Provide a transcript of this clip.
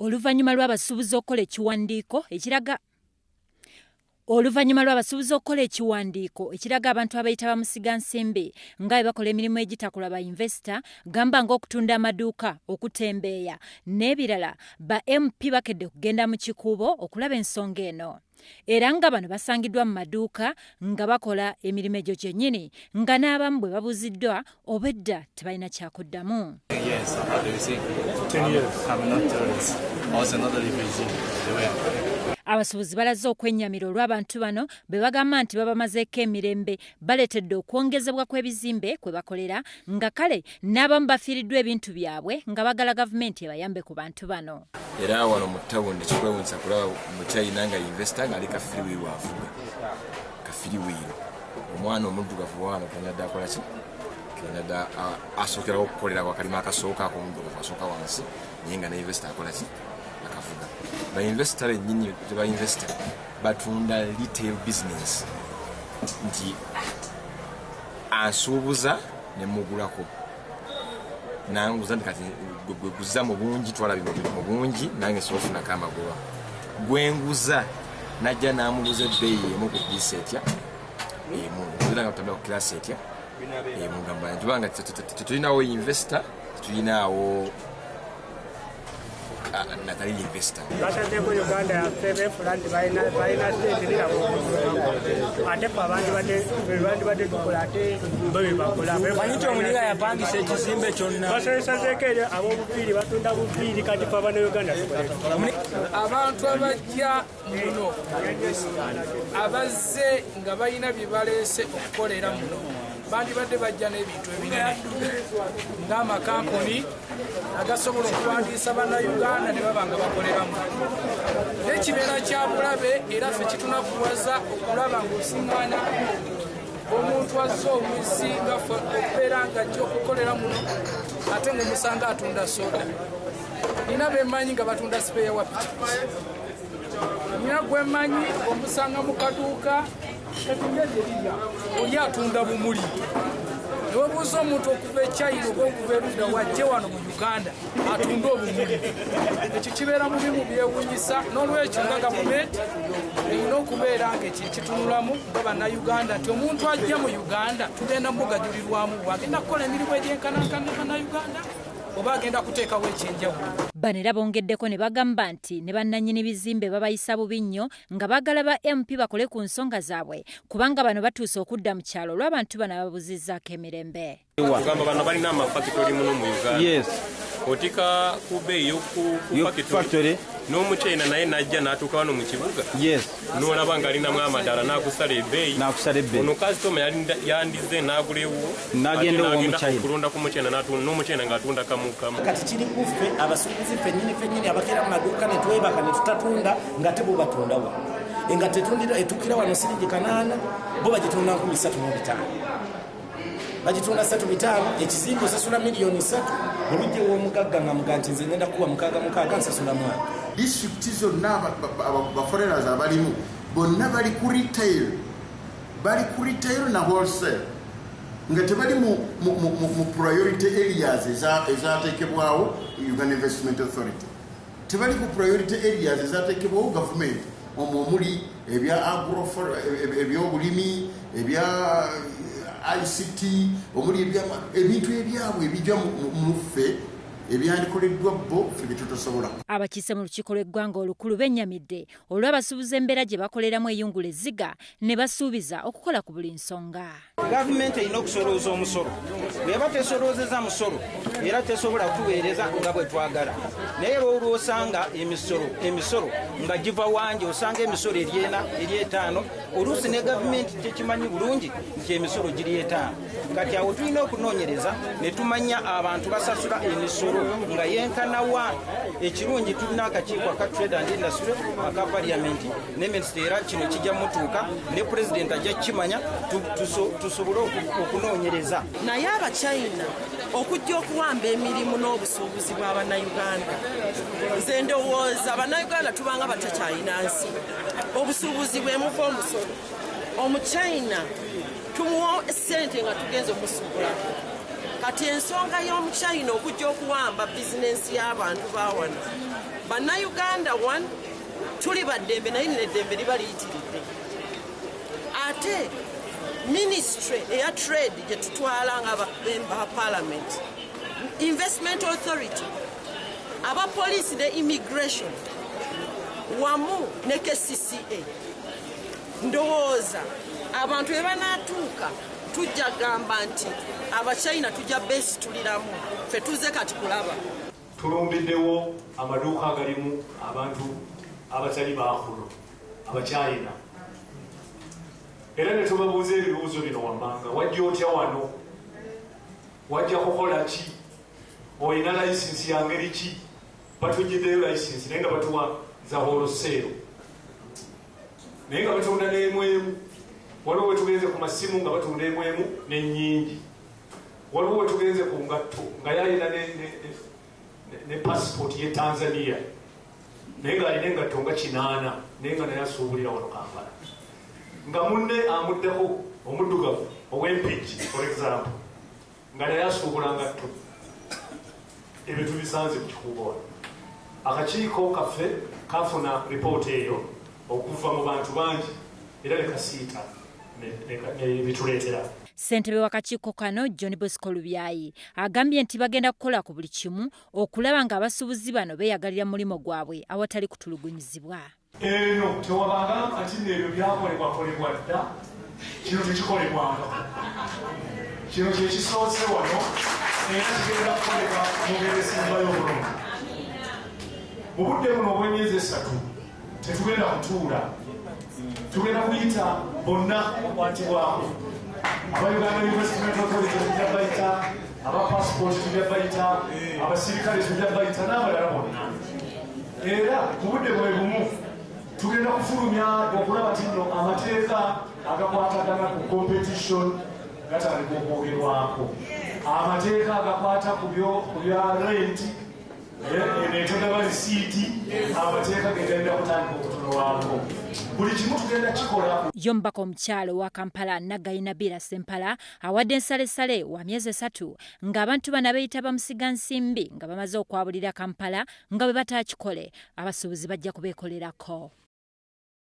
Oluvannyuma lw'abasuubuzi okukola ekiraga abantu abayita bamusigansimbi nga bwe bakola emirimu egitakola ba investor, gamba ng'okutunda amaduuka, okutembeeya n'ebirala, ba MP bakedde kugenda mu kikuubo okulaba ensonga eno. Era nga bano basangiddwa mu maduuka nga bakola emirimu egyo gyennyini, nga n'abamu bwe babuziddwa obwedda tebalina kyakuddamu. Abasuubuzi balaze okwennyamira olw'abantu bano be bagamba nti babamazeeko emirembe, baleetedde okwongezebwa kw'ebizimbe kwe bakolera, nga kale n'abamu bafiiriddwa ebintu byabwe nga bagala gavumenti ebayambe ku bantu bano. Era wano mu ttawuni tekikwewuunyisa kulaba mukyayina nga investor ng'ali kafiriwiiru avuga. Kafiriwiiru. Omwana omuddugavu wano Canada akola ki? Canada asookerawo okukolera akalima akasooka ak'omuddugavu asooka wansi, naye nga ne investor akola ki? Akavuga. Ba investor ennyini ba investor batunda retail business. Nti asuubuza ne mugulako. Nanguza kati guza mu bungi twala bino mu bungi nange sofuna kama gowa. Gwenguza najja namuguza ebbeeyi emu ku disetya. Ngula nga tabla ku class etya. Mungamba ntubanga tulinawo investor, tulinawo natali investor. Basate ko Uganda ya febe fulani baina tetirira ko. Ate pa bandi dukolate mbabe bakola. Manito omuliga yapangise ekizimbe kyonna. Basesazekere abo bufiri batunda bufiri kati pa bana Uganda tukolete. Abantu abajja muno abazze nga balina byebalese okukolera muno. Bandi badde bajja n'ebintu ebinene ng'amakampuni agasobola okuwandiisa bannayuganda ne baba nga bakoleramu. N'ekibeera kya bulabe era ffe kitunakuwaza okulaba ng'osiŋŋaana omuntu azze omwisi nga ffe okubeera ng'ajja okukolera muno ate ng'omusanga atunda soda. Nina bemmanyi nga batunda sipeeya wa pikipiki. Nina gwemmanyi omusanga mu kaduuka oli atunda bumuli. Newebuuza omuntu okuva e China oba okuva erudda wajje wano mu Uganda atunda obumuli. Ekyo kibeera mu bimu byewuunyisa, n'olwekyo nga gavumenti erina okubeera ng'ekitunulamu nga bannayuganda nti omuntu ajja mu Uganda tugenda mugajulirwamu bw'agenda kukola emirimu egyenkanankana bannayuganda oba agenda kuteekawo ekyenjawulo. Bano era bongeddeko ne bagamba nti ne bannannyini bizimbe babayisa bubi nnyo nga baagala ba MP bakole ku nsonga zaabwe kubanga bano batuuse okudda mu kyalo olw'abantu bano ababuzizzaako emirembe. Tugamba bano balina amafakitori muno mu Uganda. Yes. Otika ku bbeeyi y'okufakitori n'omukyayina naye najja n'atuuka wano mu kibuga. Yes. N'olaba ng'alinamu amadala n'akusala ebbeeyi. Ono kasitoma yandize n'agulewo n'agenda omukyayina okulonda ku mukyayina n'omukyayina ng'atunda kamu kamu. Kati kiri kuffe abasuubuzi ffennyini abakeera mu maduuka ne twebaka ne tutatunda nga te bo batunda wa. Nga tetundira etukira wano siringi 8 bo bagitunda 3,500. Bagitunda 3,500 ekizimbe osasula miliyoni 3 olujje w'omugagga nga muganti nze ngenda kuwa 6,6 nsasula mwana. District zonna abaforeigners abalimu bonna bali ku retail na wholesale nga tebali mu priority areas ezateekebwawo Uganda Investment Authority. Tebali ku priority areas ezateekebwawo government omuli ebyobulimi, ebya ICT, omuli ebintu ebyabwe ebijja mu ffe ebyandikoleddwa bo ffe bye tutosobola. Abakiise mu lukiiko lw'eggwanga olukulu bennyamidde olw'abasuubuzi embeera gye bakoleramu eyungula ezziga ne basuubiza okukola ku buli nsonga. Gavumenti erina okusolooza omusolo. Bw'eba tesoloozeza musolo era tesobola kutuweereza nga bwe twagala. Naye olw'osanga emisolo nga giva wangi osanga emisolo eri 4 eri 5 oluusi ne gavumenti tekimanyi bulungi nti emisolo giri 5. Kati awo tulina okunoonyereza ne tumanya abantu basasula emisolo nga yenkanawa. Ekirungi tulina akakiiko aka Trade and Industry aka Parliament ne Minisita era kino kijja mutuuka ne President ajja kimanya tusobole okunoonyereza. Naye Abachina okujja okuwamba emirimu n'obusuubuzi bw'Abannayuganda, nze ndowooza Abannayuganda tubanga batakyalina nsi. Obusuubuzi bwe muva omusolo. Omuchina tumuwa ssente nga tugenze omusubula. Kati ensonga y'Omuchina okujja okuwamba bizinensi y'abantu bawano bannayuganda one tuli baddembe naye neddembe liba liyitiridde ate ministry eya trade gye tutwala nga ba parliament investment authority abapoliisi ne immigration wamu ne KCCA ndowooza abantu bwe banaatuuka tujja gamba nti abachina tujja beesituliramu ffe tuze kati kulaba tulumbiddewo amaduuka agalimu abantu abatali baakulu abachina era ne tubabuuza ebibuuzo bino wammanga wajja otya wano wajja kukola ki olina layisinsi ya ngeri ki batugiddeyo layisinsi naye nga batuwa za holoseero naye nga batunda n'emwemu waliwo wetugenze ku masimu nga batunda emwemu n'ennyingi waliwo wetugenze ku ngatto nga yalina ne passport ye Tanzania naye nga alina engatto nga 8 naye nga naye asuubulira wano Kampala nga munne amuddeko omuddugavu ow'empigi for example nga naye asuubula ngatto ebyo tubisanze ku kikuubo akakiiko kaffe kafuna ripoota eyo okuva mu bantu bangi era ne kasiita ne bituleetera ssentebe w'akakiiko kano John Bosco Lubyayi agambye nti bagenda kukola ku buli kimu okulaba ng'abasuubuzi bano beeyagalira mulimu gwabwe awatali kutulugunyizibwa eno tewabanga ati nebyo byakolebwakolebwa dda kino tekikolebwanga kino kyekisoose wano era kigenda kukolebwa mu ngeri esembayo obulungi mu budde buno obw'emyezi 3 tetugenda kutuula tugenda kuyita bonna okwatibwako abayuganda investment authority tujja bayita abapassport tujja bayita abasirikale tujja bayita n'abalala bonna era mu budde bwe bumu tugenda kufulumya okulaba ti nno amateeka agakwatagana ku competition gatandika okwogerwako amateeka agakwata ku bya rent netogaba risiiti amateeka gegenda kutandika okutunulwako buli kimu tugenda kikola. Yombako omukyalo wa Kampala Nagayina Bira Sempala awadde ensalesale wa myezi 3 ng'abantu bana beeyita bamusiga nsimbi nga bamaze okwabulira Kampala nga bwe bataakikole abasuubuzi bajja kubeekolerako.